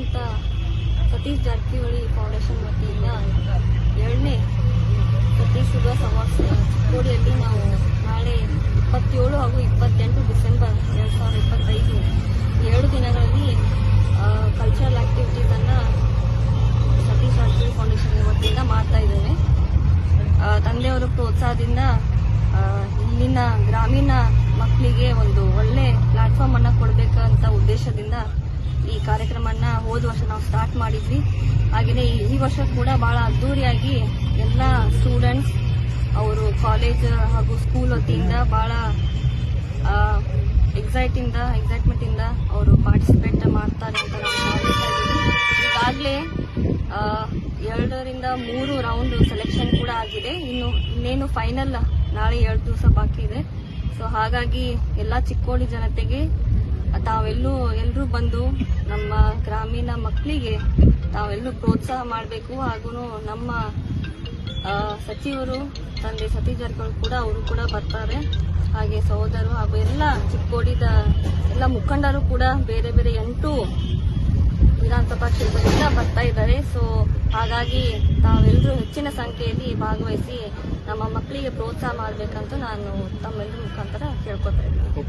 ಶ್ರೀಯುತ ಸತೀಶ್ ಜಾರಕಿಹೊಳಿ ಫೌಂಡೇಶನ್ ವತಿಯಿಂದ 2ನೇ ಸತೀಶ್ ಯುಗ ಸಂವಾದ ಚಿಕ್ಕೋಡಿಯಲ್ಲಿ ನಾವು ನಾಳೆ 27 ಹಾಗೂ 28 ಡಿಸೆಂಬರ್ 2025 2 ದಿನಗಳಲ್ಲಿ ಕಲ್ಚರಲ್ ಆಕ್ಟಿವಿಟೀಸನ್ನು ಸತೀಶ್ ಜಾರಕಿಹೊಳಿ ಫೌಂಡೇಶನ್ ವತಿಯಿಂದ ಮಾಡ್ತಾ ಇದ್ದೇವೆ. ತಂದೆಯವರ ಪ್ರೋತ್ಸಾಹದಿಂದ ಇಲ್ಲಿನ ಗ್ರಾಮೀಣ ಮಕ್ಕಳಿಗೆ ಒಂದು ಒಳ್ಳೆ ಪ್ಲಾಟ್ಫಾರ್ಮ್ ಅನ್ನ ಕೊಡಬೇಕಂತ ಉದ್ದೇಶದಿಂದ ಈ ಕಾರ್ಯಕ್ರಮನ ಹೋದ ವರ್ಷ ನಾವು ಸ್ಟಾರ್ಟ್ ಮಾಡಿದ್ವಿ. ಹಾಗೆಯೇ ಈ ವರ್ಷ ಕೂಡ ಬಹಳ ಅದ್ದೂರಿಯಾಗಿ ಎಲ್ಲ ಸ್ಟೂಡೆಂಟ್ಸ್ ಅವರು ಕಾಲೇಜ್ ಹಾಗೂ ಸ್ಕೂಲ್ ವತಿಯಿಂದ ಬಹಳ ಎಕ್ಸೈಟ್ಮೆಂಟ್ ಇಂದ ಅವರು ಪಾರ್ಟಿಸಿಪೇಟ್ ಮಾಡ್ತಾರೆ ಅಂತ ನಾವು ಈಗಾಗಲೇ 2 ರಿಂದ 3 ರೌಂಡ್ ಸೆಲೆಕ್ಷನ್ ಕೂಡ ಆಗಿದೆ. ಇನ್ನೇನು ಫೈನಲ್ ನಾಳೆ 2 ದಿವಸ ಬಾಕಿ ಇದೆ. ಸೊ ಹಾಗಾಗಿ ಎಲ್ಲ ಚಿಕ್ಕೋಡಿ ಜನತೆಗೆ ತಾವೆಲ್ಲರೂ ಬಂದು ನಮ್ಮ ಗ್ರಾಮೀಣ ಮಕ್ಕಳಿಗೆ ತಾವೆಲ್ಲರೂ ಪ್ರೋತ್ಸಾಹ ಮಾಡಬೇಕು. ಹಾಗೂ ನಮ್ಮ ಸಚಿವರು ತಂದೆ ಸತೀಶ್ ಜಾರಕಿಹೊಳಿ ಕೂಡ ಅವರು ಕೂಡ ಬರ್ತಾರೆ. ಹಾಗೆ ಸಹೋದರರು ಹಾಗೂ ಎಲ್ಲ ಚಿಕ್ಕೋಡಿದ ಎಲ್ಲ ಮುಖಂಡರು ಕೂಡ ಬೇರೆ ಬೇರೆ 8 ವಿಧಾನಸಭಾ ಕ್ಷೇತ್ರದಿಂದ ಬರ್ತಾ ಇದ್ದಾರೆ. ಸೊ ಹಾಗಾಗಿ ತಾವೆಲ್ಲರೂ ಹೆಚ್ಚಿನ ಸಂಖ್ಯೆಯಲ್ಲಿ ಭಾಗವಹಿಸಿ ನಮ್ಮ ಮಕ್ಕಳಿಗೆ ಪ್ರೋತ್ಸಾಹ ಮಾಡಬೇಕಂತ ನಾನು ತಮ್ಮೆಲ್ಲರ ಮುಖಾಂತರ ಕೇಳ್ಕೊತಾ ಇದ್ದೀನಿ.